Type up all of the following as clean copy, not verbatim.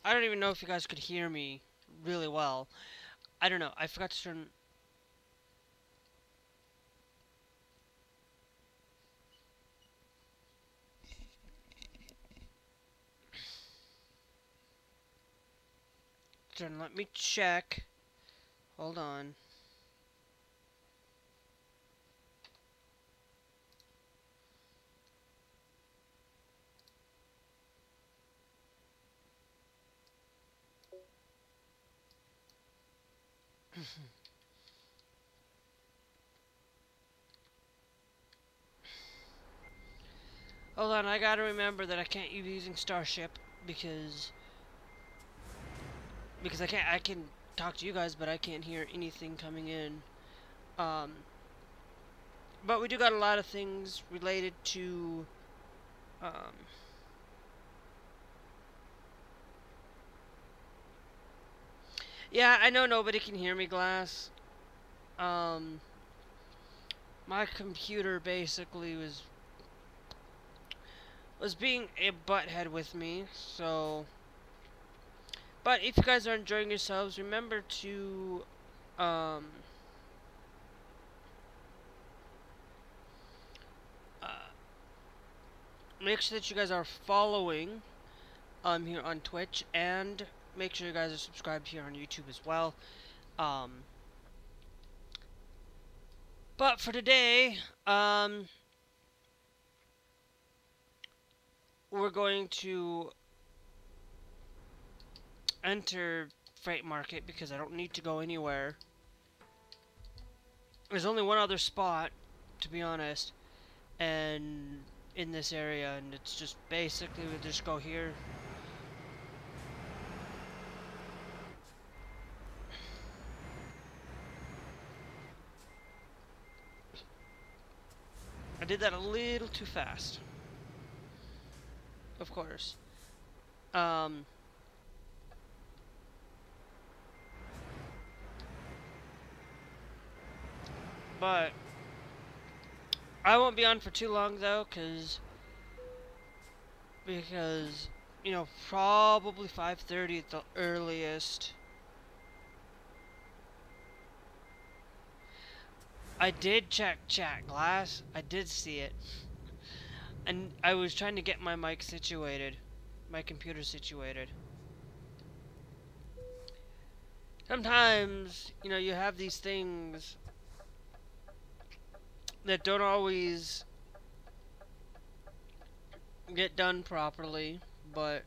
I don't even know if you guys could hear me really well. I don't know. I forgot to turn. Let me check. Hold on. Hold on. I gotta remember that I can't be using Starship because I can talk to you guys, but I can't hear anything coming in. Um, but we do got a lot of things related to um, yeah, I know nobody can hear me, Glass. Um, my computer basically was being a butthead with me, so. But if you guys are enjoying yourselves, remember to um, uh, make sure that you guys are following here on Twitch, and make sure you guys are subscribed here on YouTube as well. Um, but for today, we're going to enter freight market because I don't need to go anywhere. There's only one other spot, to be honest, and in this area, and it's just basically we just go here. I did that a little too fast, of course. Um, but I won't be on for too long though, because you know, probably 5:30 at the earliest. I did check chat, Glass. I did see it. And I was trying to get my mic situated. My computer situated. Sometimes, you know, you have these things that don't always get done properly, but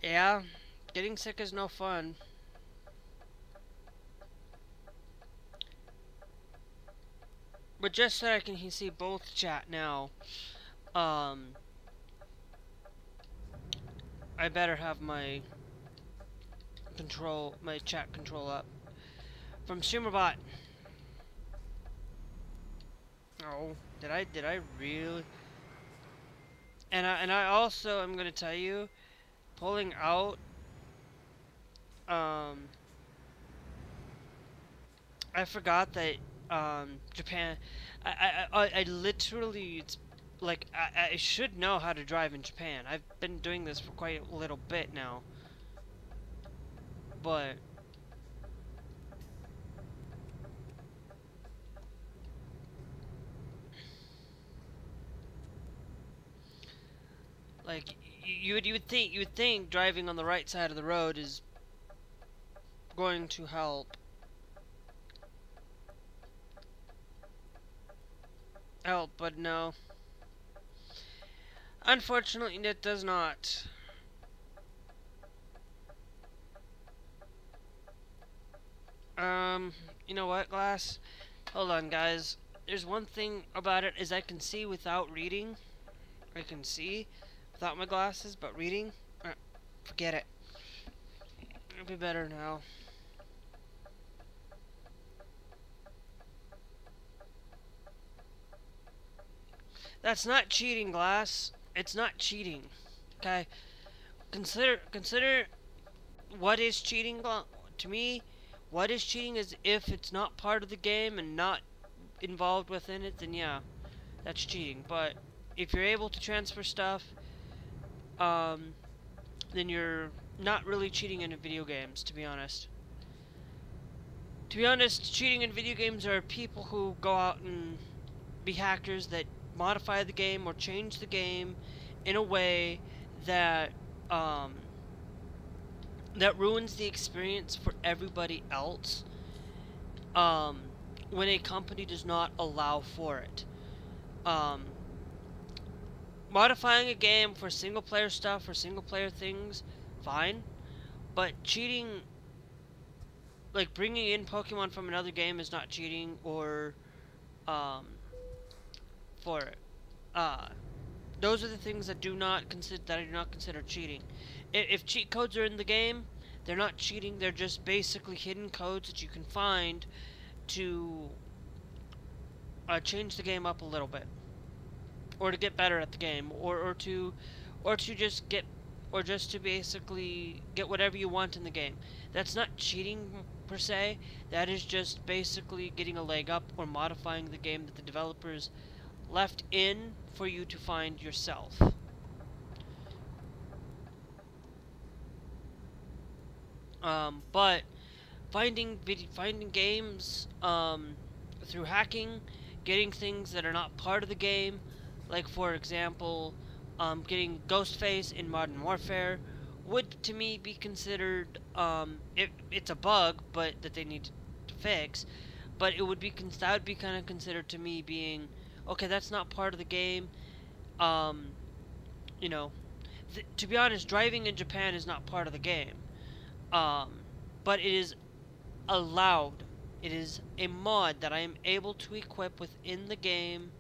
yeah, getting sick is no fun. But just so I can see both chat now, um, I better have my my chat control up. From Streamerbot. Oh, did I really? And I also am gonna tell you, pulling out, um, I forgot that, Japan, I literally, it's like, I should know how to drive in Japan. I've been doing this for quite a little bit now. But, like, you would think driving on the right side of the road is going to help, but no. Unfortunately, it does not. You know what, Glass? Hold on, guys. There's one thing about it is I can see without reading. I can see without my glasses, but reading, forget it. It'll be better now. That's not cheating, Glass. It's not cheating. Okay? Consider what is cheating to me. what is cheating is if it's not part of the game and not involved within it, then yeah, that's cheating. But if you're able to transfer stuff, um, then you're not really cheating in video games, to be honest. To be honest, cheating in video games are people who go out and be hackers that modify the game or change the game in a way that um, that ruins the experience for everybody else um, when a company does not allow for it. Um, Modifying a game for single player stuff or single player things, fine. But cheating, like bringing in Pokemon from another game, is not cheating, or um, for those are the things that do not consider that I do not consider cheating. If cheat codes are in the game, they're not cheating. They're just basically hidden codes that you can find to change the game up a little bit, or to get better at the game, or to just get, or just to basically get whatever you want in the game. That's not cheating per se. That is just basically getting a leg up or modifying the game that the developers left in for you to find yourself. But finding games through hacking, getting things that are not part of the game, like for example, getting Ghostface in Modern Warfare, would to me be considered it's a bug, but that they need to fix. But it would be that would be kind of considered to me being okay. That's not part of the game. Um, you know, to be honest, driving in Japan is not part of the game. Um, but it is allowed. It is a mod that I am able to equip within the game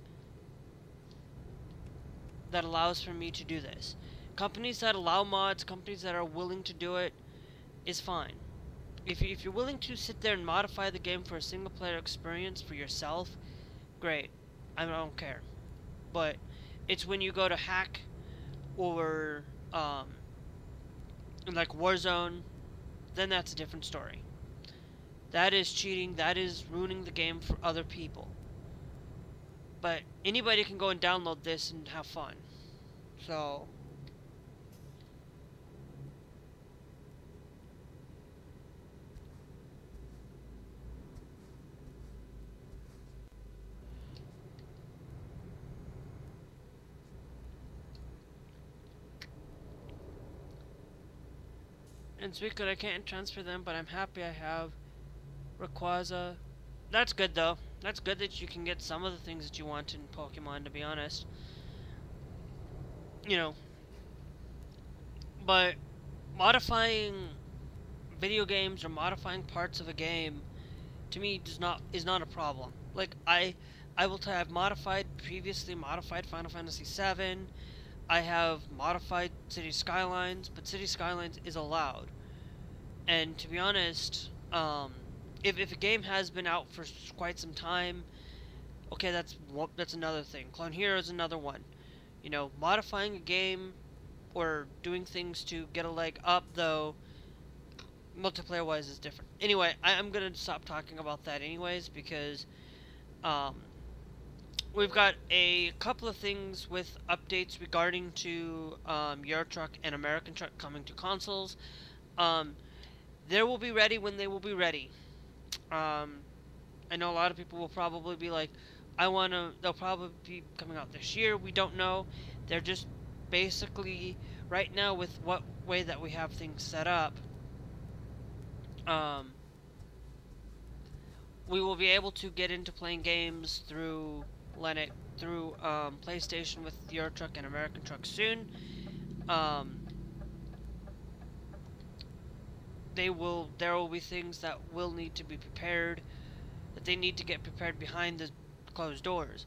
that allows for me to do this. Companies that allow mods, companies that are willing to do it, is fine. If you're willing to sit there and modify the game for a single player experience for yourself, great. I don't care. But it's when you go to hack or like Warzone, then that's a different story. That is cheating. That is ruining the game for other people. But anybody can go and download this and have fun. So and Suicune, I can't transfer them, but I'm happy I have Rayquaza. That's good though. That's good that you can get some of the things that you want in Pokemon, to be honest. You know, but modifying video games or modifying parts of a game to me is not a problem. Like I will tell you, I've previously modified Final Fantasy VII. I have modified City Skylines, but City Skylines is allowed. And to be honest, if a game has been out for quite some time, okay, that's another thing. Clone Hero is another one. You know, modifying a game or doing things to get a leg up, though, multiplayer-wise is different. Anyway, I'm gonna stop talking about that anyways, because we've got a couple of things with updates regarding to Euro Truck and American Truck coming to consoles. They will be ready when they will be ready. I know a lot of people will probably be like, they'll probably be coming out this year. We don't know. They're just basically, right now, with what way that we have things set up, we will be able to get into playing games through PlayStation with Euro Truck and American Truck soon. There will be things that will need to be prepared, that they need to get prepared behind the closed doors.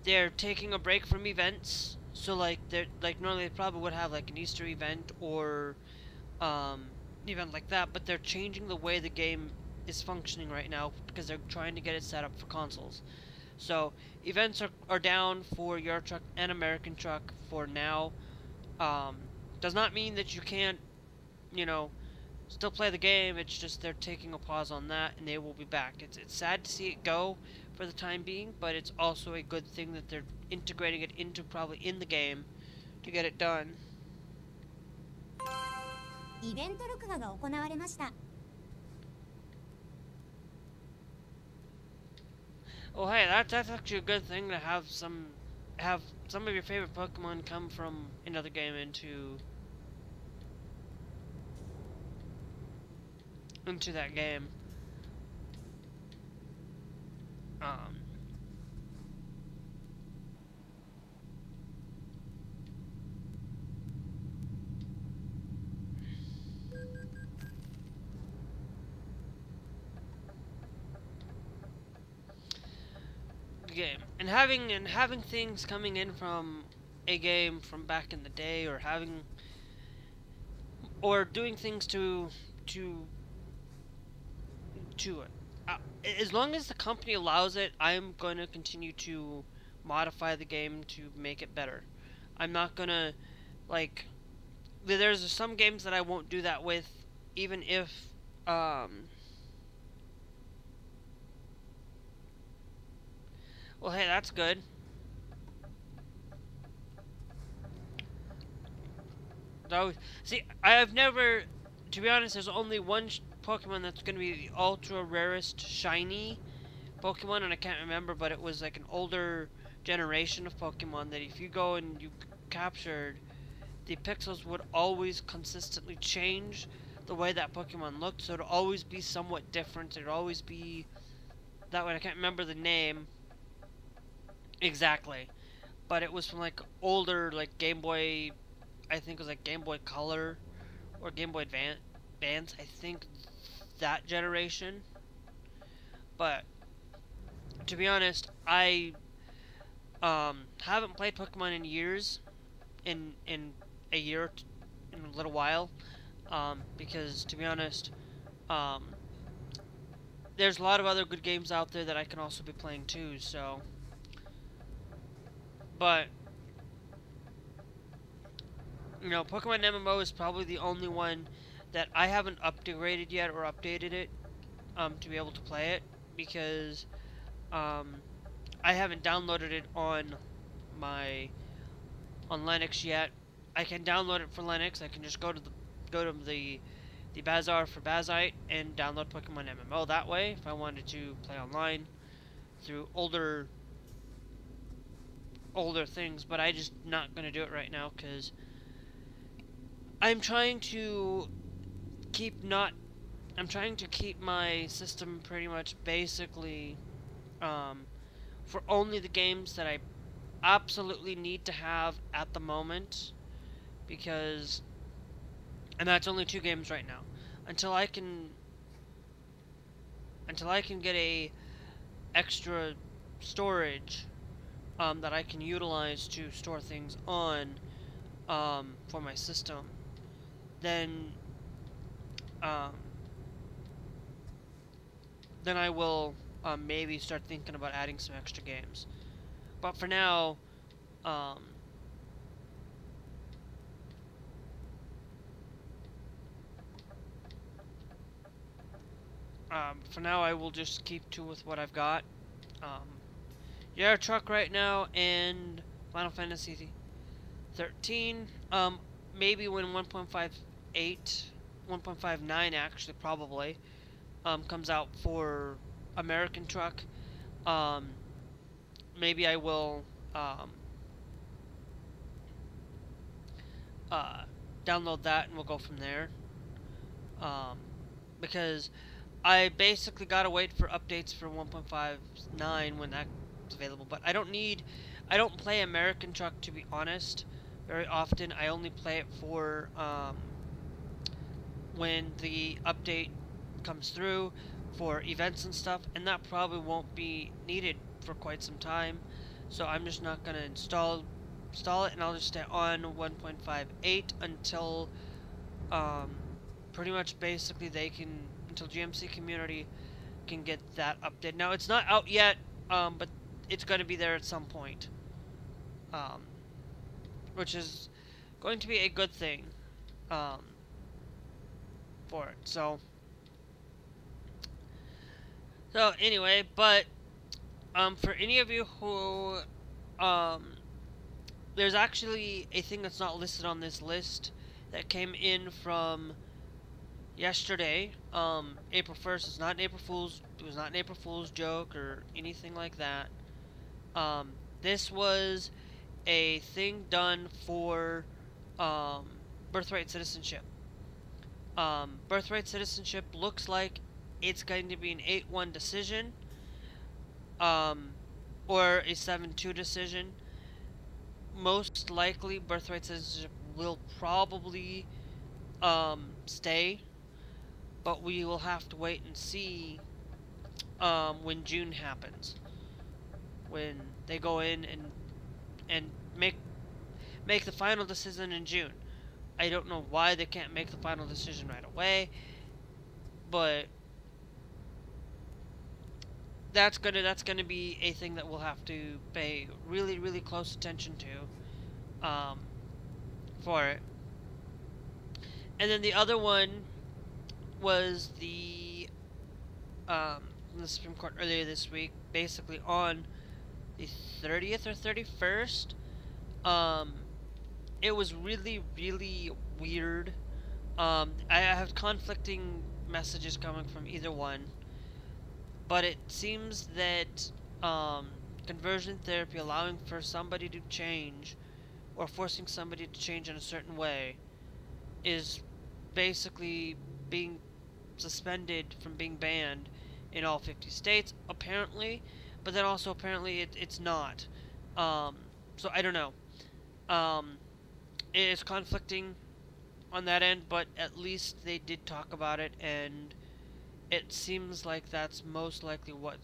They're taking a break from events, so normally they probably would have like an Easter event or event like that, but they're changing the way the game is functioning right now because they're trying to get it set up for consoles. So events are down for Euro Truck and American Truck for now. Does not mean that you can't, still play the game. It's just they're taking a pause on that, and they will be back. It's sad to see it go for the time being, but it's also a good thing that they're integrating it into probably in the game to get it done. イベント録画が行われました。 Oh hey, that's actually a good thing to have some of your favorite Pokemon come from another game into that game. Game and having things coming in from a game from back in the day, or doing things to as long as the company allows it, I'm going to continue to modify the game to make it better. I'm not going to, like, there's some games that I won't do that with, even if well, hey, that's good. So, see, I've never, to be honest, there's only one Pokemon that's going to be the ultra rarest shiny Pokemon, and I can't remember, but it was like an older generation of Pokemon that if you go and you captured, the pixels would always consistently change the way that Pokemon looked, so it would always be somewhat different. It would always be that way. I can't remember the name exactly, but it was from like older, like Game Boy, I think it was like Game Boy Color or Game Boy Advance, I think that generation. But to be honest, I haven't played Pokemon in years, in a year, in a little while, because to be honest, there's a lot of other good games out there that I can also be playing too, so. But, you know, Pokemon MMO is probably the only one that I haven't upgraded yet or updated it to be able to play it, because I haven't downloaded it on Linux yet. I can download it for Linux. I can just go to the bazaar for Bazite and download Pokemon MMO that way if I wanted to play online through older things, but I just not gonna do it right now because I'm trying to keep my system pretty much basically for only the games that I absolutely need to have at the moment, because, and that's only 2 games right now, until I can get a extra storage that I can utilize to store things on for my system, then I will maybe start thinking about adding some extra games. But for now, I will just keep with what I've got. Euro Truck right now and Final Fantasy 13. Maybe when 1.58, 1.59 actually probably comes out for American Truck. Maybe I will download that and we'll go from there. Because I basically gotta wait for updates for 1.59 when that's available. But I don't play American Truck, to be honest, very often. I only play it for when the update comes through for events and stuff, and that probably won't be needed for quite some time. So I'm just not gonna install it, and I'll just stay on 1.58 until pretty much basically until GMC community can get that update. Now it's not out yet, but it's going to be there at some point, which is going to be a good thing. for it. So anyway, but for any of you who um, there's actually a thing that's not listed on this list that came in from yesterday, April 1st. It's not an April Fool's. It was not an April Fool's joke or anything like that. This was a thing done for um, birthright citizenship. Birthright citizenship looks like it's going to be an 8-1 decision, or a 7-2 decision. Most likely, birthright citizenship will probably stay, but we will have to wait and see when June happens, when they go in and make the final decision in June. I don't know why they can't make the final decision right away, but that's gonna be a thing that we'll have to pay really close attention to for it. And then the other one was the Supreme Court earlier this week, basically on the 30th or 31st. It was really weird. I have conflicting messages coming from either one, but it seems that conversion therapy, allowing for somebody to change or forcing somebody to change in a certain way, is basically being suspended from being banned in all 50 states, apparently, but then also apparently it's not. So I don't know. It is conflicting on that end, but at least they did talk about it, and it seems like that's most likely what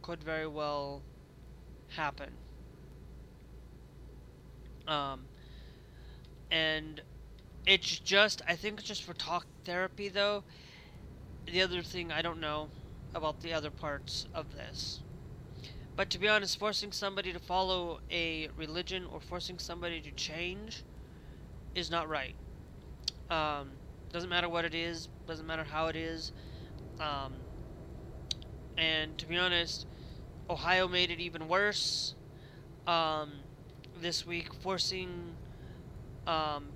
could very well happen. And it's just, I think it's just for talk therapy, though. The other thing, I don't know about the other parts of this. But to be honest, forcing somebody to follow a religion or forcing somebody to change is not right. Doesn't matter what it is, doesn't matter how it is. And to be honest, Ohio made it even worse this week,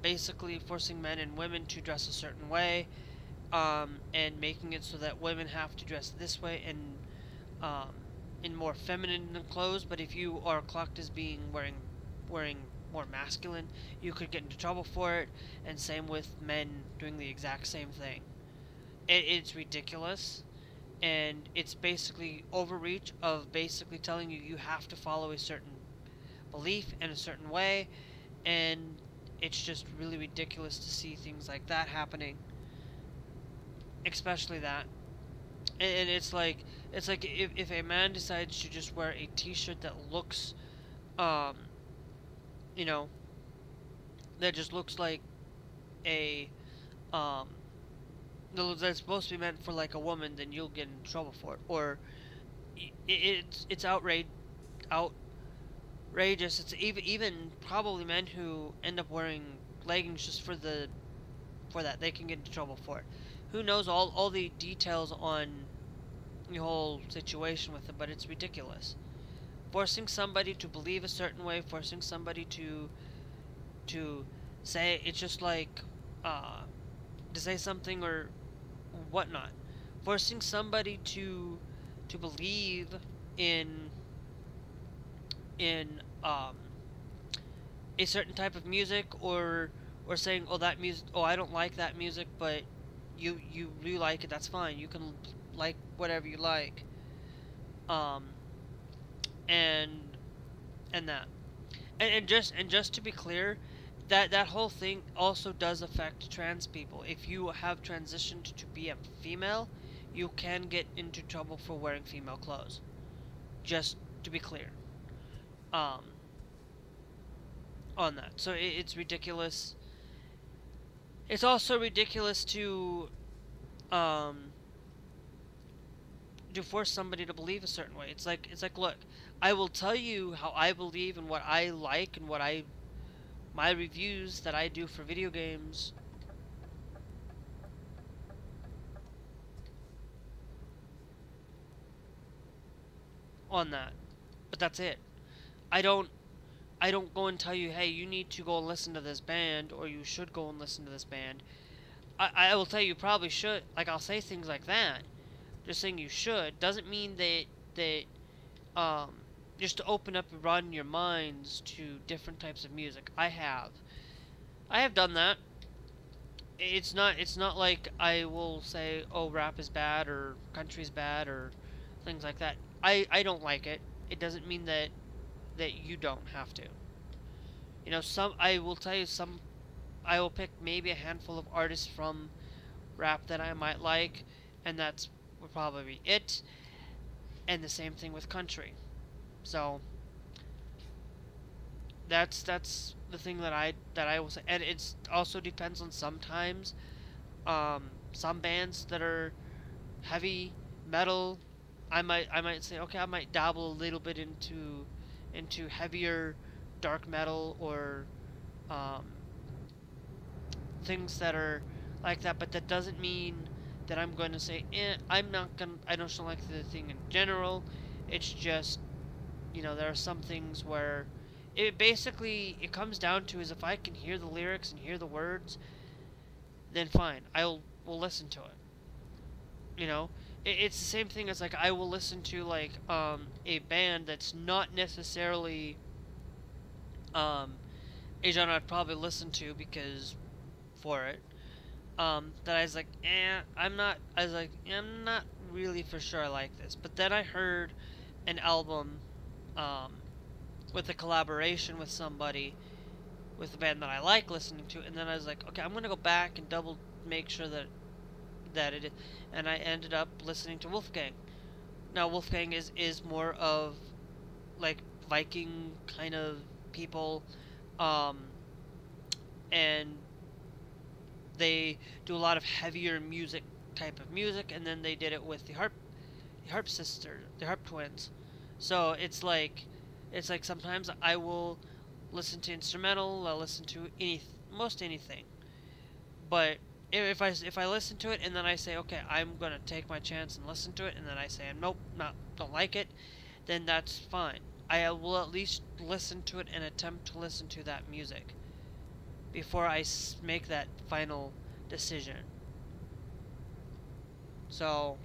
basically forcing men and women to dress a certain way, and making it so that women have to dress this way and in more feminine clothes. But if you are clocked as being wearing more masculine, you could get into trouble for it. And same with men doing the exact same thing. It's ridiculous, and it's basically overreach of basically telling you have to follow a certain belief in a certain way, and it's just really ridiculous to see things like that happening, especially that. And it's like if a man decides to just wear a t-shirt that looks you know, that just looks like a that's supposed to be meant for like a woman, then you'll get in trouble for it. Or it's outrageous. It's even probably men who end up wearing leggings just for that, they can get into trouble for it. Who knows all the details on the whole situation with it, but it's ridiculous. Forcing somebody to believe a certain way, forcing somebody to say, it's just like to say something or whatnot. Forcing somebody to believe in a certain type of music, or saying, oh, that music, oh, I don't like that music, but you really like it, that's fine, you can like whatever you like. And that, and just to be clear, that whole thing also does affect trans people. If you have transitioned to be a female, you can get into trouble for wearing female clothes. Just to be clear, on that. So it's ridiculous. It's also ridiculous to force somebody to believe a certain way. It's like, look, I will tell you how I believe and what I like and my reviews that I do for video games on that, but that's it. I don't I don't go and tell you, hey, you need to go and listen to this band, or you should go and listen to this band. I will tell you, probably should. Like, I'll say things like that. Just saying you should doesn't mean that just to open up and broaden your minds to different types of music. I have done that. It's not like I will say, oh, rap is bad or country's bad or things like that. I don't like it. It doesn't mean that you don't have to. Some I will tell you some I will pick maybe a handful of artists from rap that I might like, and that's would probably be it. And the same thing with country. So that's the thing that I will say, and it's also depends on sometimes. Some bands that are heavy metal, I might say, okay, I might dabble a little bit into heavier dark metal or um, things that are like that, but that doesn't mean that I'm going to say, I don't like the thing in general. It's just, there are some things where it comes down to is if I can hear the lyrics and hear the words, then fine, will listen to it. It's the same thing as like I will listen to like a band that's not necessarily a genre I'd probably listen to because for it. That I was like, I'm not really for sure I like this. But then I heard an album um, with a collaboration with somebody, with a band that I like listening to, and then I was like, okay, I'm gonna go back and double make sure that it is, and I ended up listening to Wolfgang. Now Wolfgang is more of like Viking kind of people, um, and they do a lot of heavier music type of music, and then they did it with the harp twins. So it's like sometimes I will listen to instrumental, I'll listen to most anything. But if I listen to it and then I say, okay, I'm gonna take my chance and listen to it, and then I say nope, don't like it, then that's fine. I will at least listen to it and attempt to listen to that music before I make that final decision. So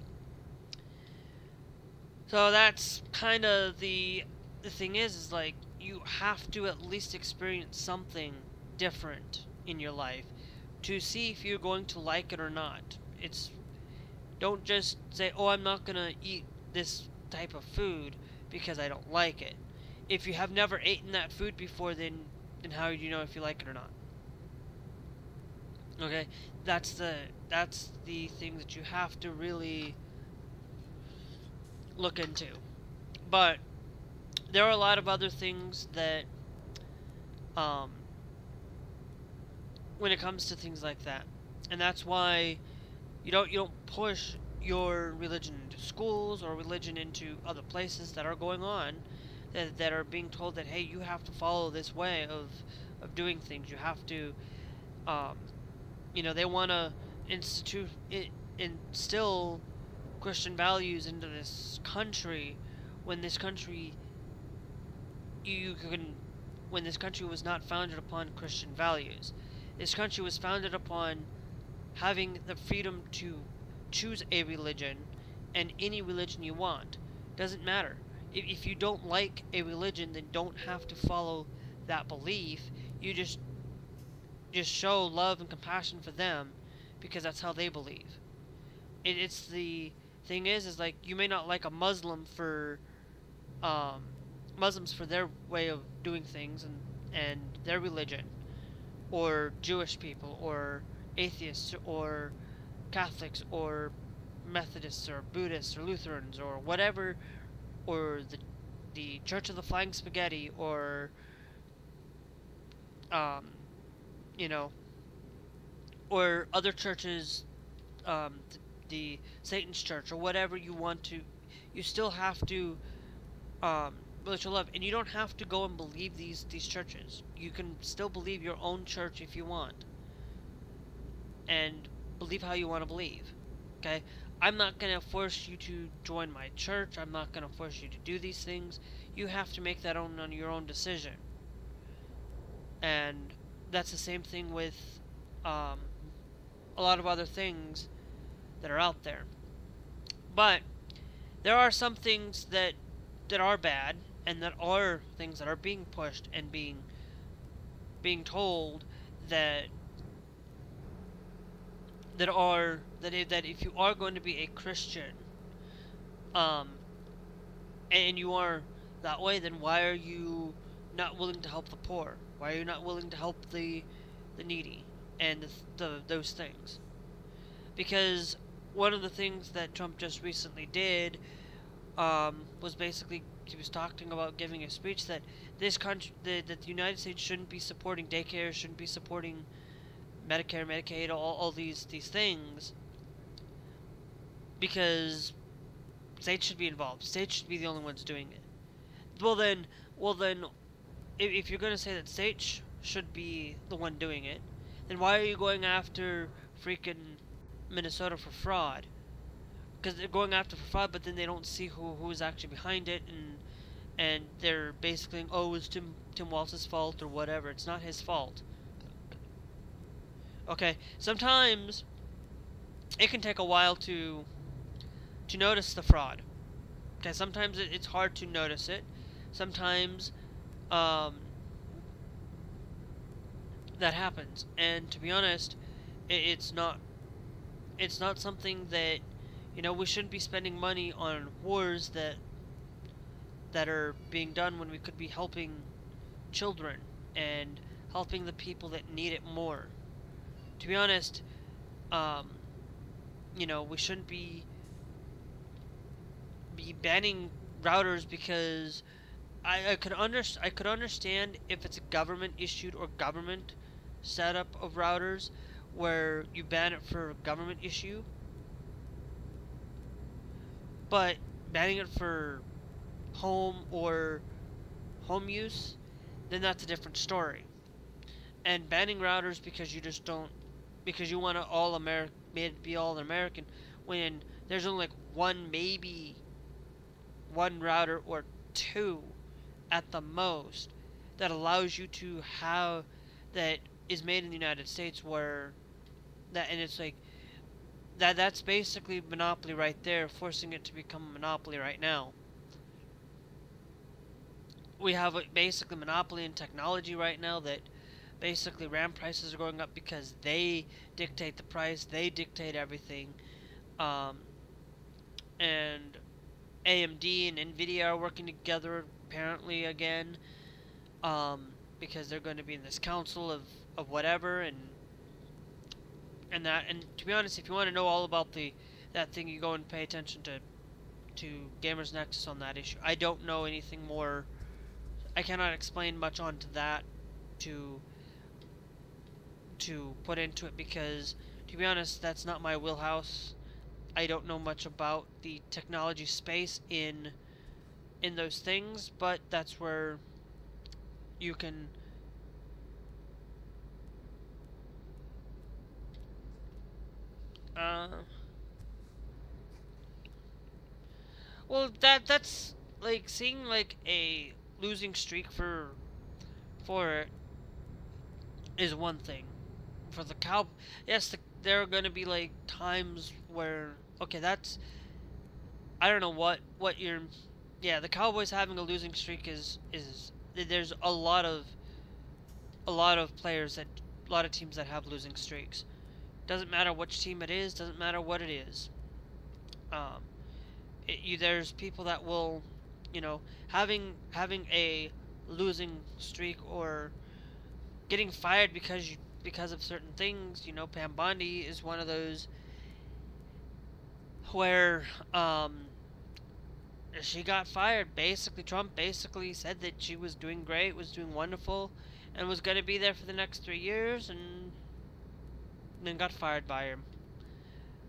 that's kind of the thing is like you have to at least experience something different in your life to see if you're going to like it or not. It's Don't just say, "Oh, I'm not going to eat this type of food because I don't like it." If you have never eaten that food before, then how do you know if you like it or not? Okay? That's the thing that you have to really look into. But there are a lot of other things that um when it comes to things like that. And that's why you don't push your religion into schools or religion into other places that are going on that are being told that, hey, you have to follow this way of doing things. You have to um they want to instill Christian values into this country when this country you can when this country was not founded upon Christian values. This country was founded upon having the freedom to choose a religion and any religion you want. Doesn't matter. If you don't like a religion, then don't have to follow that belief. You just show love and compassion for them because that's how they believe. It's the thing is like you may not like a Muslim for Muslims for their way of doing things and their religion, or Jewish people, or atheists, or Catholics, or Methodists, or Buddhists, or Lutherans, or whatever, or the Church of the Flying Spaghetti, or um, you know, or other churches, the Satan's Church, or whatever you want to. You still have to really show love, and you don't have to go and believe these churches. You can still believe your own church if you want, and believe how you want to believe. Okay, I'm not going to force you to join my church. I'm not going to force you to do these things. You have to make that on your own decision. And that's the same thing with a lot of other things that are out there. But there are some things that are bad, and that are things that are being pushed and being told that that if you are going to be a Christian, um, and you are that way, then why are you not willing to help the poor? Why are you not willing to help the needy and those things? Because one of the things that Trump just recently did was basically, he was talking about giving a speech that this country, that the United States shouldn't be supporting daycare, shouldn't be supporting Medicare, Medicaid, all these things, because states should be involved. States should be the only ones doing it. Well then, if you're going to say that states should be the one doing it, then why are you going after freaking Minnesota for fraud? Because they're going after for fraud, but then they don't see who's actually behind it, and they're basically, oh, it's Tim Walz's fault or whatever. It's not his fault. Okay, sometimes it can take a while to notice the fraud. Okay, sometimes it's hard to notice it. Sometimes that happens, and to be honest, it's not something that, we shouldn't be spending money on wars that are being done when we could be helping children and helping the people that need it more. To be honest, we shouldn't be banning routers, because I could understand if it's a government issued or government setup of routers where you ban it for government issue, but banning it for home use, then that's a different story. And banning routers because you want to be all American, when there's only like maybe one router or two at the most that allows you to have, that is made in the United States, where and it's like that's basically monopoly right there, forcing it to become a monopoly right now. We have basically monopoly in technology right now, that basically RAM prices are going up because they dictate the price, they dictate everything. And AMD and NVIDIA are working together apparently again, because they're going to be in this council of whatever, and to be honest, if you want to know all about that thing, you go and pay attention to Gamers Nexus on that issue. I don't know anything more. I cannot explain much onto that to put into it, because to be honest, that's not my wheelhouse. I don't know much about the technology space in those things, but that's where you can well, that's like seeing like a losing streak for it is one thing. For the yes, there are going to be like times where, okay, that's, I don't know what you're, yeah, the Cowboys having a losing streak is there's a lot of players, a lot of teams that have losing streaks. Doesn't matter which team it is, doesn't matter what it is. There's people that will, having a losing streak or getting fired because of certain things. Pam Bondi is one of those where she got fired. Basically, Trump basically said that she was doing great, was doing wonderful, and was going to be there for the next 3 years, and then got fired by him.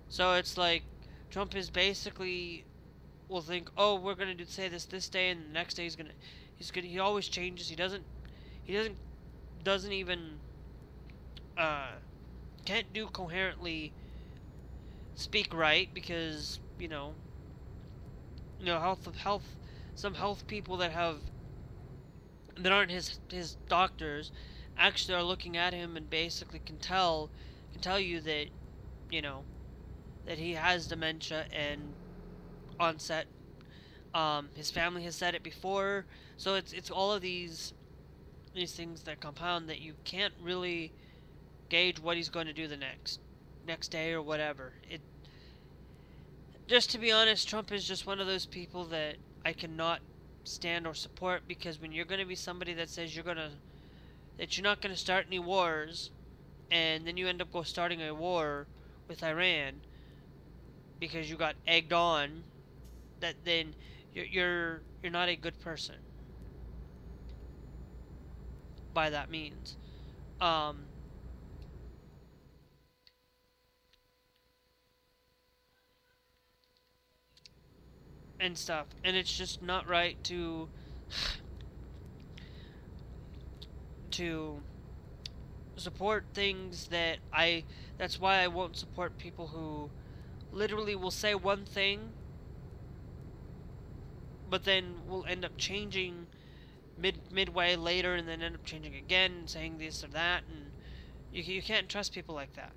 So it's like Trump is basically will think, oh, we're going to say this day, and the next day he always changes. He doesn't even can't do coherently speak right, because health, some health people that aren't his doctors actually are looking at him and basically can tell you that you know that he has dementia and onset. His family has said it before, so it's all of these things that compound that you can't really gauge what he's going to do the next day or whatever. It Just to be honest, Trump is just one of those people that I cannot stand or support, because when you're going to be somebody that says that you're not going to start any wars, and then you end up starting a war with Iran because you got egged on, that then you're not a good person by that means. Um, and stuff, and it's just not right to support things that I. That's why I won't support people who literally will say one thing, but then will end up changing midway later, and then end up changing again and saying this or that, and you can't trust people like that.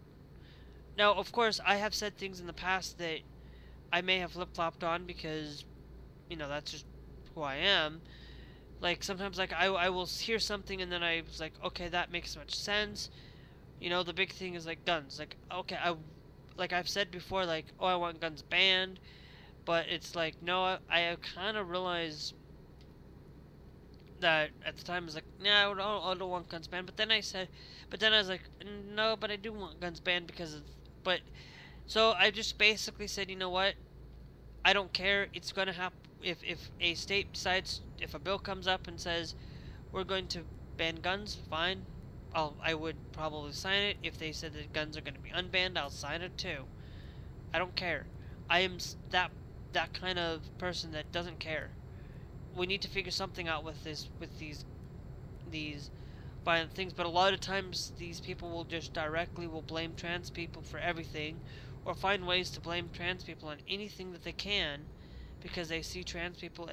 Now, of course, I have said things in the past that I may have flip flopped on, because that's just who I am. Like sometimes, like I will hear something and then I was like, okay, that makes much sense. The big thing is like guns. Like, okay, like I've said before, like, oh, I want guns banned, but it's like, no, I kind of realized that at the time I was like, no, I don't want guns banned. But then I was like, no, but I do want guns banned because of, but so I just basically said, you know what, I don't care. It's gonna happen. If a state decides, if a bill comes up and says we're going to ban guns, fine. I would probably sign it. If they said that guns are going to be unbanned, I'll sign it too. I don't care. I am that kind of person that doesn't care. We need to figure something out with these violent things. But a lot of times these people will just directly will blame trans people for everything, or find ways to blame trans people on anything that they can, because they see trans people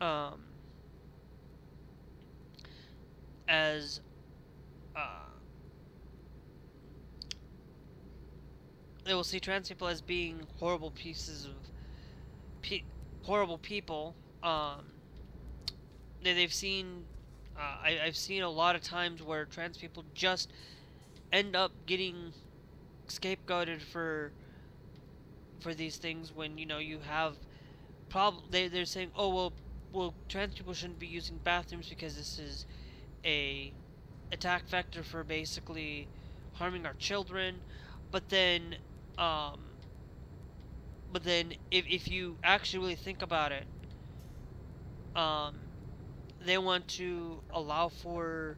um as they will see trans people as being horrible pieces of horrible people. They've seen I've seen a lot of times where trans people just end up getting scapegoated for these things, when you have they're saying, oh, well, trans people shouldn't be using bathrooms because this is a attack vector for basically harming our children. But then um if you actually really think about it, um they want to allow for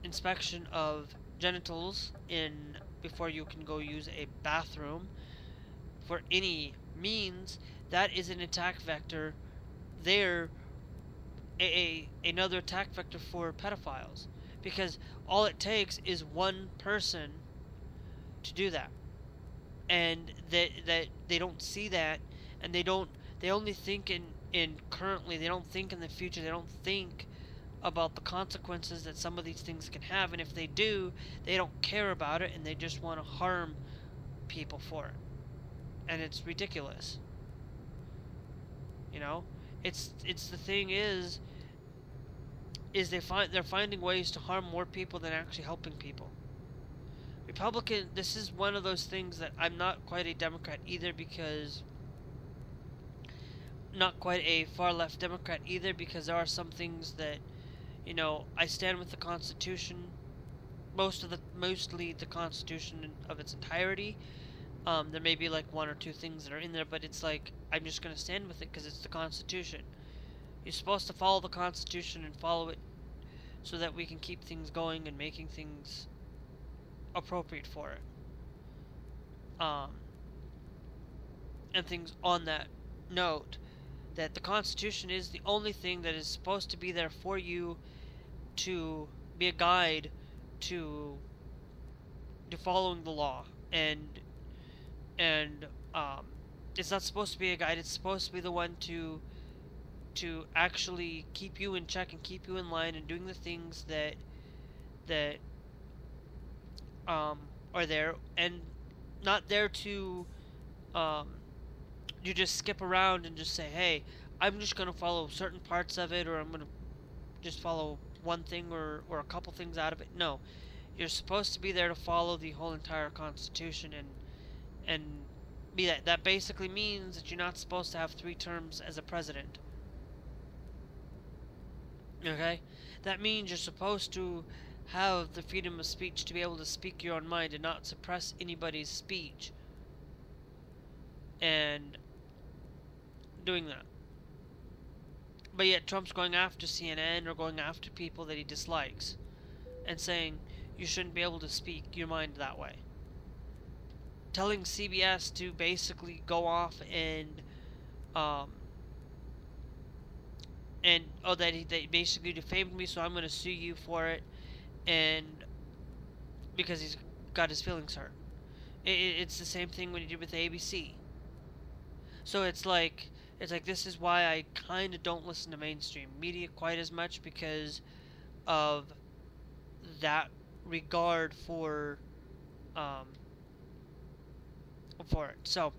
inspection of genitals in before you can go use a bathroom for any means. That is an attack vector there, another attack vector for pedophiles, because all it takes is one person to do that, and that they don't see that, and they only think in currently. They don't think in the future. They don't think about the consequences that some of these things can have, and if they do, they don't care about it, and they just want to harm people for it. And it's ridiculous. It's the thing is they're finding ways to harm more people than actually helping people. This is one of those things that I'm not quite a Democrat either, because not quite a far left Democrat either, because there are some things that I stand with the Constitution, mostly the Constitution of its entirety. There may be like one or two things that are in there, but it's like I'm just gonna stand with it because it's the Constitution. You're supposed to follow the Constitution and follow it so that we can keep things going and making things appropriate for it. And things on that note, that the Constitution is the only thing that is supposed to be there for you to be a guide to following the law. and and um, it's not supposed to be a guide. It's supposed to be the one to actually keep you in check and keep you in line and doing the things that um, are there, and not there to um, you just skip around and just say, hey, I'm just gonna follow certain parts of it, or I'm gonna just follow one thing or a couple things out of it. No, you're supposed to be there to follow the whole entire Constitution and be that. That basically means that you're not supposed to have 3 terms as a president. Okay? That means you're supposed to have the freedom of speech to be able to speak your own mind and not suppress anybody's speech. And doing that. But yet Trump's going after CNN or going after people that he dislikes and saying you shouldn't be able to speak your mind that way. Telling CBS to basically go off um and oh that they basically defamed me, so I'm going to sue you for it, and because he's got his feelings hurt. It's the same thing when he did with ABC. So it's like this is why I kind of don't listen to mainstream media quite as much, because of that regard um for it. So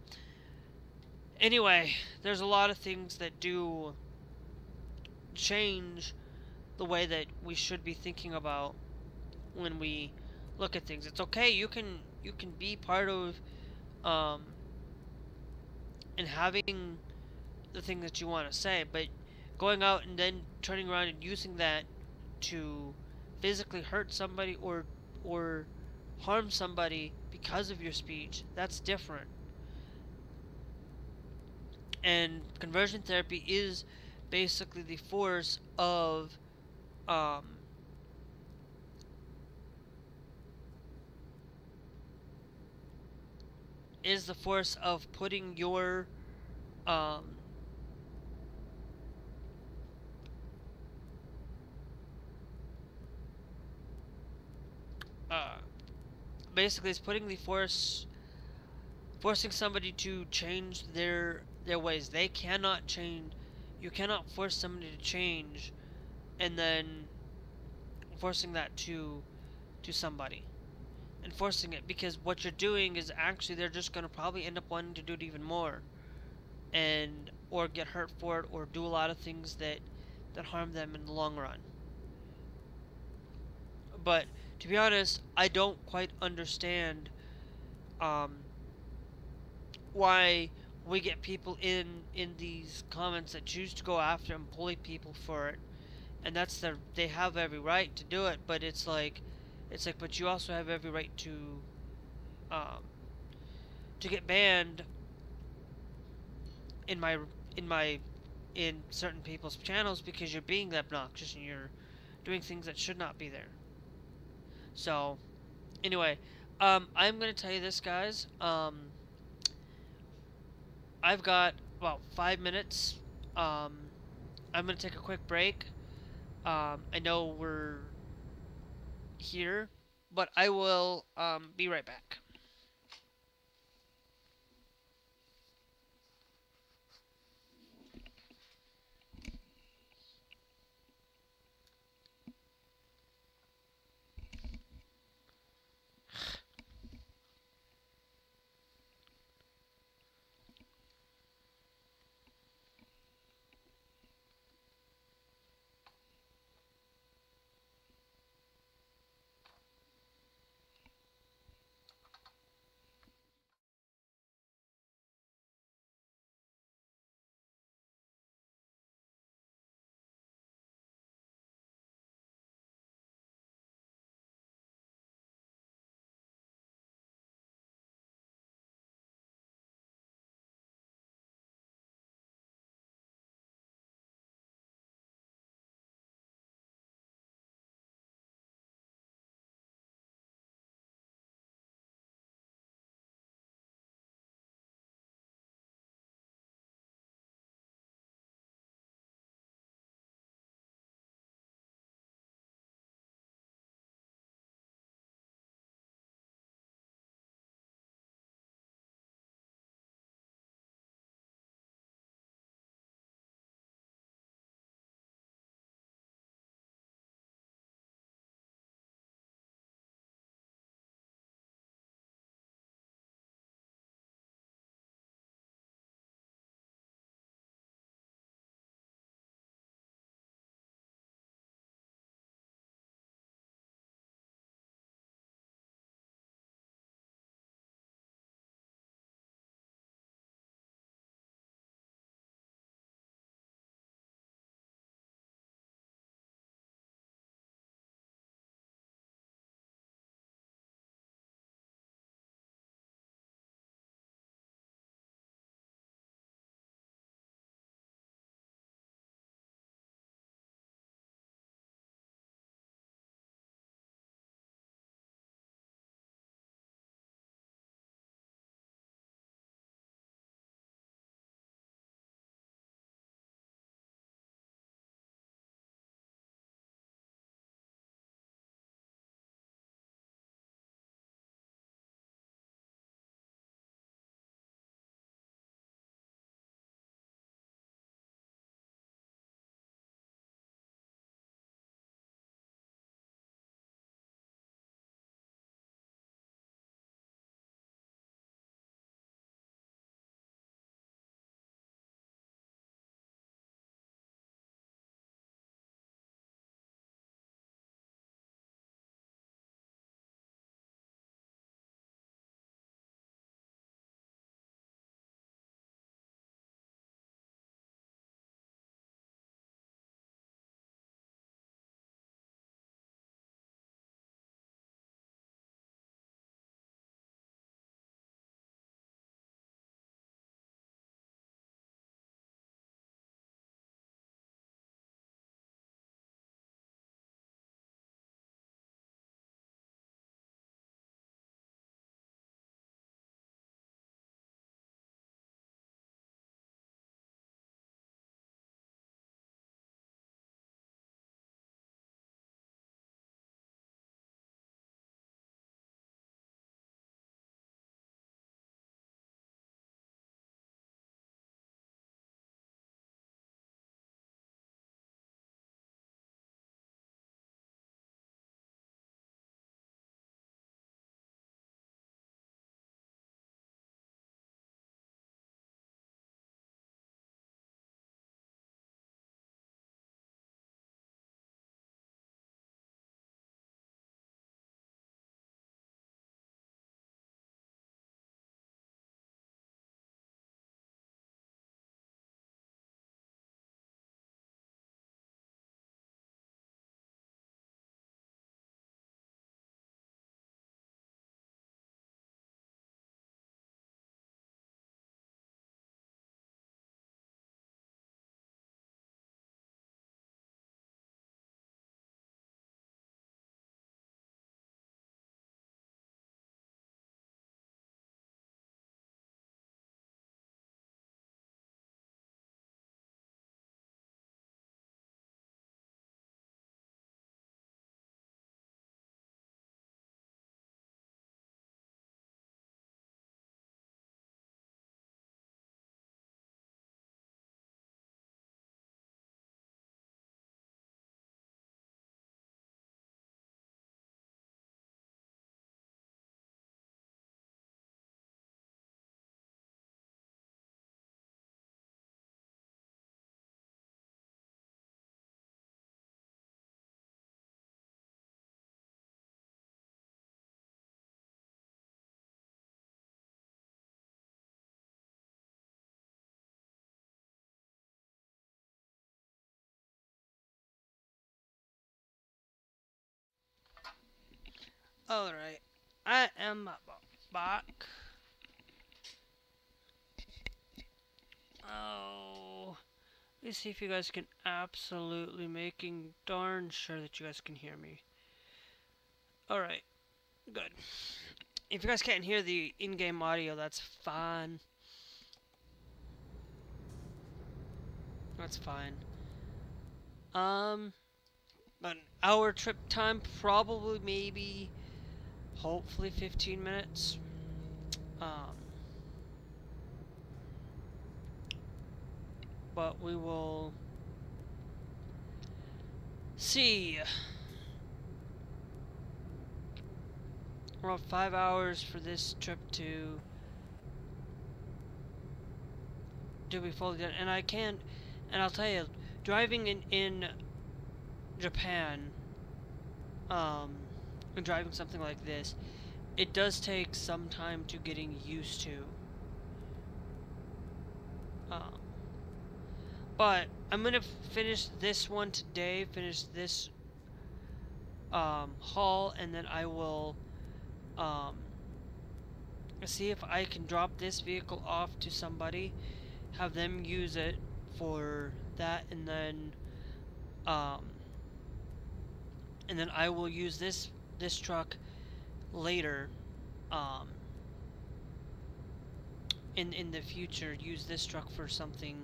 anyway, there's a lot of things that do change the way that we should be thinking about when we look at things. It's okay. You can be part of um and having the thing that you want to say, but going out and then turning around and using that to physically hurt somebody or harm somebody because of your speech, that's different. And conversion therapy is basically the force of um, putting your um, uh, basically it's putting the forcing somebody to change their ways. They cannot change. You cannot force somebody to change and then forcing that to somebody and forcing it, because what you're doing is actually they're just going to probably end up wanting to do it even more and or get hurt for it or do a lot of things that harm them in the long run. But to be honest, I don't quite understand um, why we get people in these comments that choose to go after and bully people for it, and they have every right to do it. But it's like, but you also have every right um, to get banned in my in my in certain people's channels because you're being obnoxious and you're doing things that should not be there. So anyway, I'm gonna tell you this, guys. I've got about 5 minutes. Um, I'm gonna take a quick break. I know we're here, but I will be right back. Alright, I am back. Oh, let's see if you guys can absolutely making darn sure that you guys can hear me. Alright, good. If you guys can't hear the in-game audio, that's fine. That's fine. An hour trip time, probably, maybe, hopefully 15 minutes. But we will see. Around 5 hours for this trip to be fully done. And I can't, and I'll tell you, driving in Japan, and driving something like this, it does take some time to getting used to. But I'm gonna finish this one today, finish this haul, and then I will see if I can drop this vehicle off to somebody, have them use it for that, and then I will use this truck later, in the future, use this truck for something,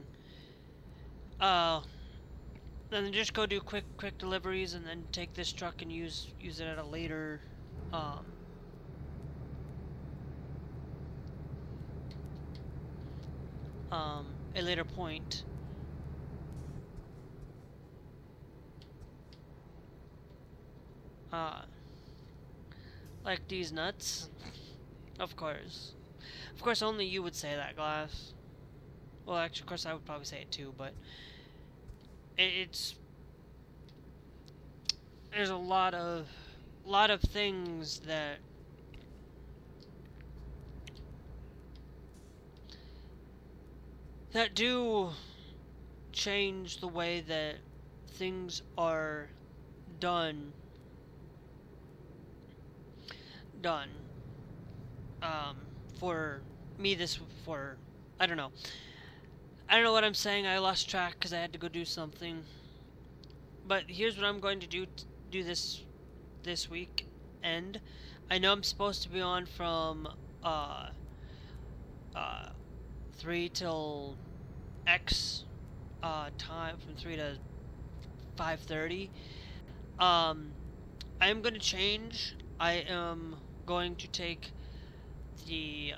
then just go do quick deliveries, and then take this truck and use it at a later, a later point. Like these nuts? Of course. Of course, only you would say that, Glass. Well, actually, of course, I would probably say it too, but it's... There's a lot of things that do change the way that things are done. For me, I don't know. I don't know what I'm saying. I lost track because I had to go do something. But here's what I'm going to do this weekend. I know I'm supposed to be on from 3 till X time, from 3 to 5:30. I'm going to change. I am going to take the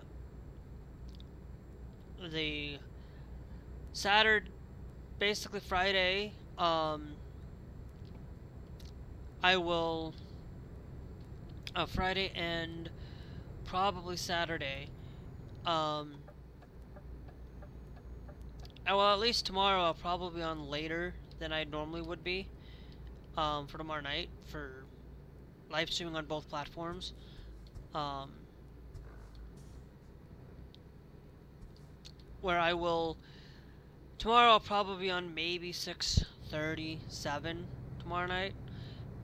Saturday, basically Friday. I will Friday and probably Saturday. Well, at least tomorrow I'll probably be on later than I normally would be. For tomorrow night, for live streaming on both platforms. Where I will... Tomorrow I'll probably be on maybe 6:37 tomorrow night.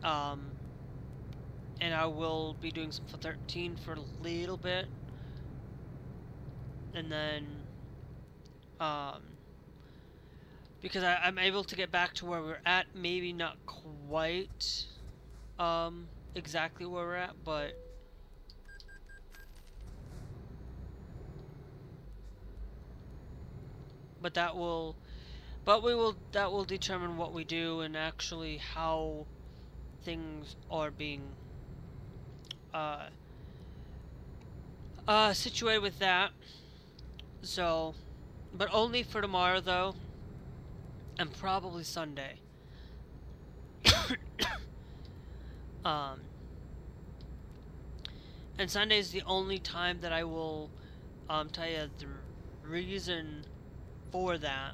And I will be doing some for 13 for a little bit. And then... because I'm able to get back to where we're at. Maybe not quite exactly where we're at, but that will determine what we do and actually how things are being situated with that. So, but only for tomorrow though, and probably Sunday. And Sunday is the only time that I will tell you the reason for that.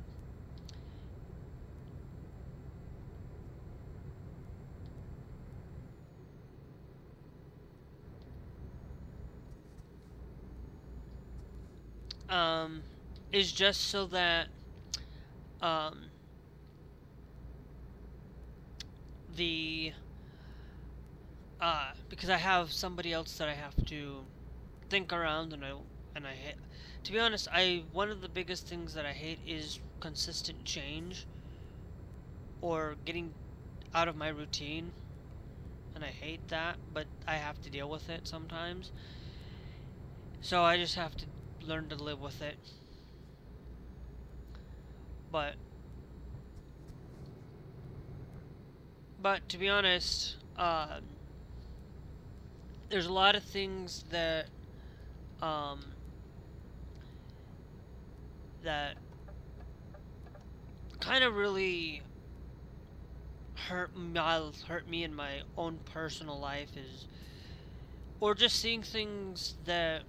Is just so that the because I have somebody else that I have to think around, and I hate. To be honest, one of the biggest things that I hate is consistent change or getting out of my routine, and I hate that, but I have to deal with it sometimes. So I just have to learn to live with it. But to be honest, there's a lot of things that um, that kind of really hurt me in my own personal life, is or just seeing things that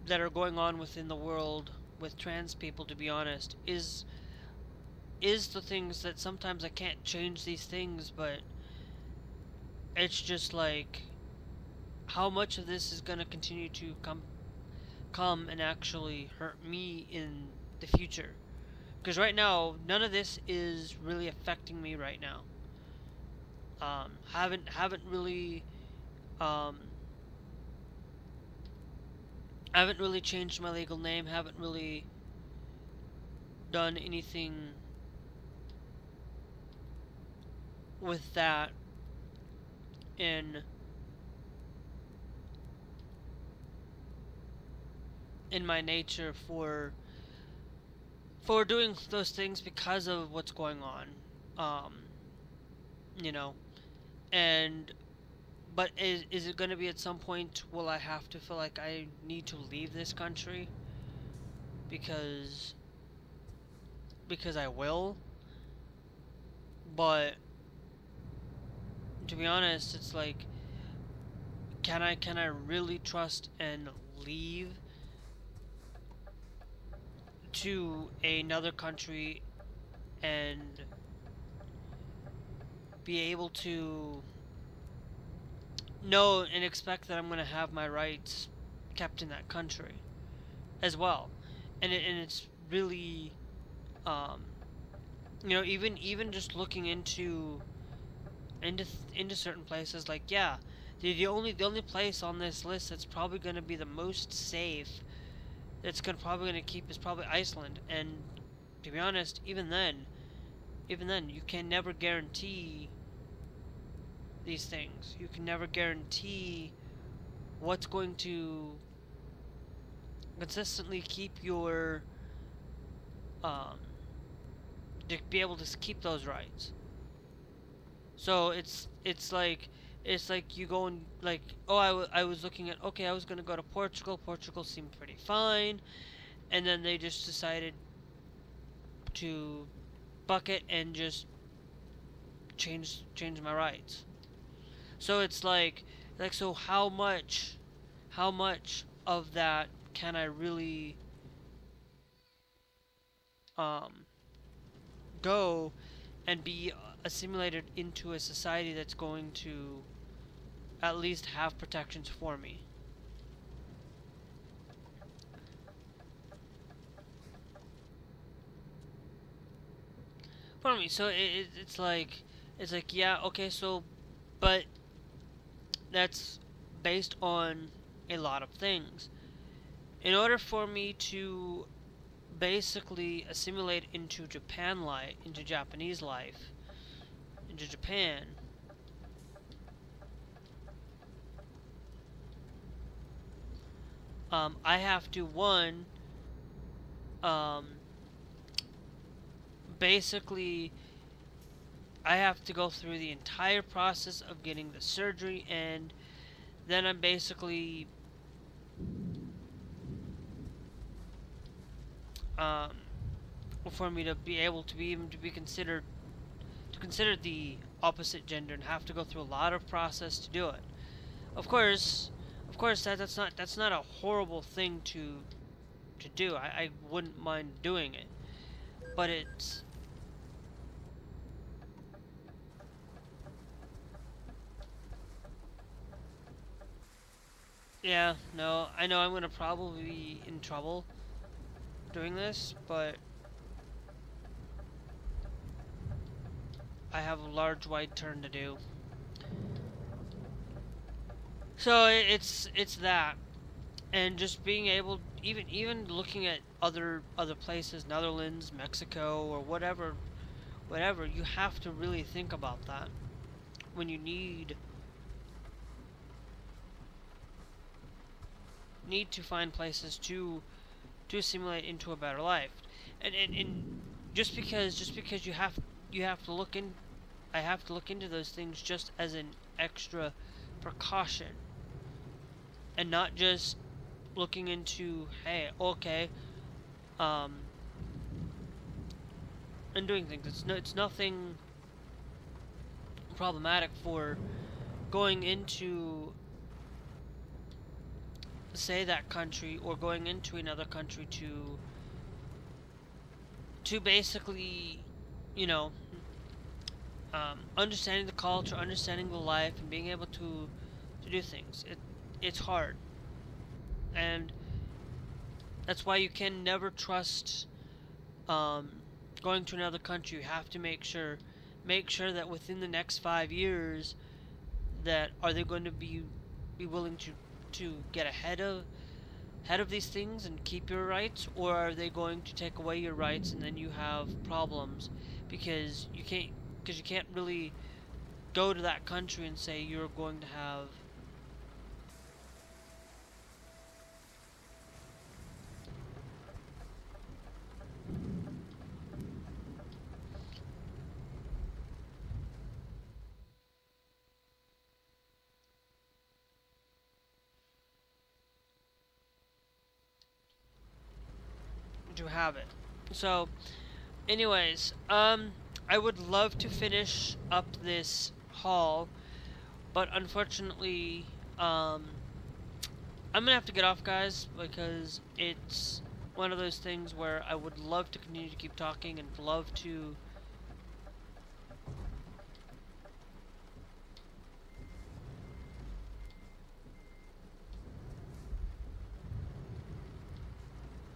are going on within the world with trans people, to be honest, is the things that sometimes I can't change these things, but it's just like how much of this is going to continue to come and actually hurt me in the future. Because right now, none of this is really affecting me right now. Haven't really um, haven't really changed my legal name. Haven't really done anything with that in my nature for doing those things because of what's going on. Um, you know, and but is it going to be at some point will I have to feel like I need to leave this country because I will, but to be honest, it's like can I really trust and leave to another country and be able to know and expect that I'm going to have my rights kept in that country as well, and it's really, um, even just looking into certain places, like yeah, the only place on this list that's probably going to be the most safe, that's probably going to keep, is probably Iceland, and to be honest, even then you can never guarantee these things. You can never guarantee what's going to consistently keep your to be able to keep those rights. So it's like you go and like, oh, I was looking at, okay, I was going to go to Portugal. Portugal seemed pretty fine, and then they just decided to bucket and just change my rights. So it's like so how much of that can I really um, go and be assimilated into a society that's going to at least have protections for me. For me, so it's like yeah, okay, so but that's based on a lot of things. In order for me to basically assimilate into Japan life, into Japanese life, into Japan, I have to um, basically I have to go through the entire process of getting the surgery, and then I'm basically um, for me to be able to be even to be considered to consider the opposite gender and have to go through a lot of process to do it. Of course, that's not a horrible thing to do. I wouldn't mind doing it, but it's yeah, no, I know I'm gonna probably be in trouble doing this, but I have a large wide turn to do. So it's that, and just being able, even looking at other places, Netherlands, Mexico, or whatever, you have to really think about that when you need to find places to assimilate into a better life. And just because you have to look in I have to look into those things just as an extra precaution, and not just looking into, hey, okay, um and doing things. It's nothing problematic for going into, say, that country, or going into another country to basically, you know, understanding the culture, understanding the life, and being able to do things. It's hard, and that's why you can never trust, um, going to another country. You have to make sure that within the next 5 years, that are they going to be willing to get ahead of these things and keep your rights, or are they going to take away your rights, and then you have problems because you can't really go to that country and say you're going to have. To have it. So, anyways, I would love to finish up this haul, but unfortunately, I'm gonna have to get off, guys, because it's one of those things where I would love to continue to keep talking and love to.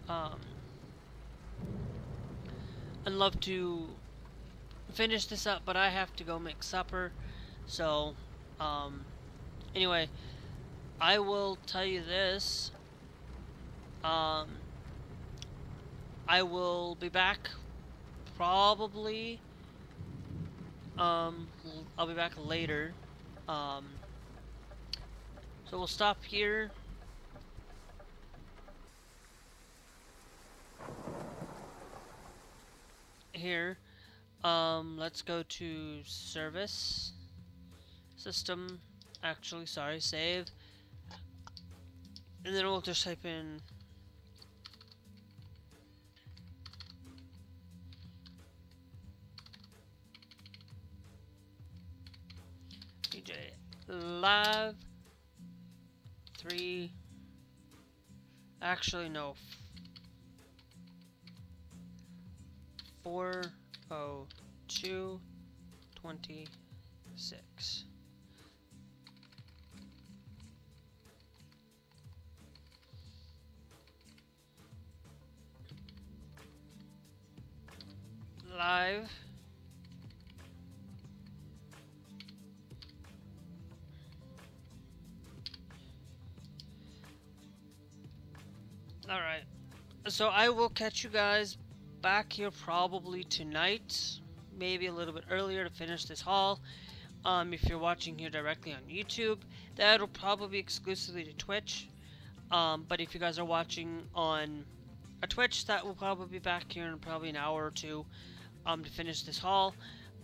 Um, I'd love to finish this up, but I have to go make supper. So, um, anyway, I will tell you this. Um, I will be back probably. I'll be back later. Um, so we'll stop here. Here. Let's go to service system. Actually, sorry, save. And then we'll just type in DJ Live 3. Actually, no. 40226. Live. Alright. So I will catch you guys back here probably tonight. Maybe a little bit earlier to finish this haul. If you're watching here directly on YouTube, that'll probably be exclusively to Twitch. But if you guys are watching on a Twitch, that will probably be back here in probably an hour or two, to finish this haul.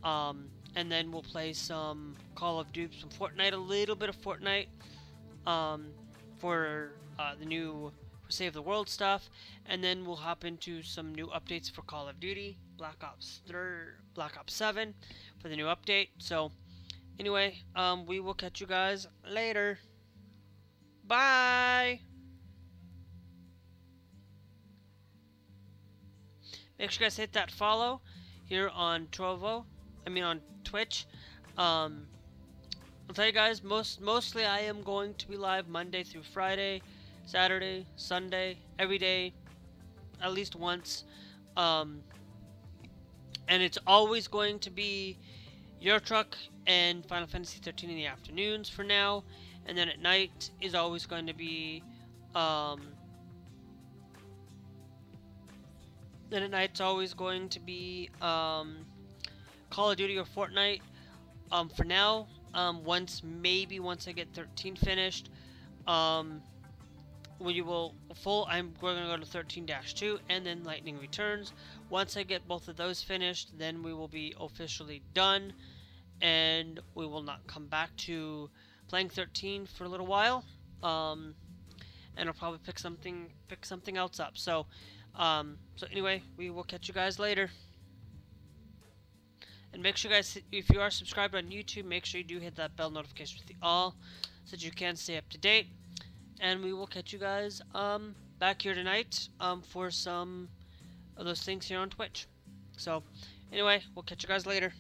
And then we'll play some Call of Duty, some Fortnite, a little bit of Fortnite, for the new Save the World stuff, and then we'll hop into some new updates for Call of Duty, Black Ops 7 for the new update. So, anyway, we will catch you guys later. Bye! Make sure you guys hit that follow here on on Twitch. I'll tell you guys, mostly I am going to be live Monday through Friday, Saturday, Sunday, every day, at least once. And it's always going to be Euro Truck and Final Fantasy 13 in the afternoons for now. And then at night is always going to be, Call of Duty or Fortnite. For now, once I get 13 finished, we're gonna go to 13-2 and then Lightning Returns. Once I get both of those finished, then we will be officially done, and we will not come back to playing 13 for a little while. And I'll probably pick something else up. So anyway, we will catch you guys later. And make sure, guys, if you are subscribed on YouTube, make sure you do hit that bell notification with the all, so that you can stay up to date. And we will catch you guys back here tonight for some of those things here on Twitch. So anyway, we'll catch you guys later.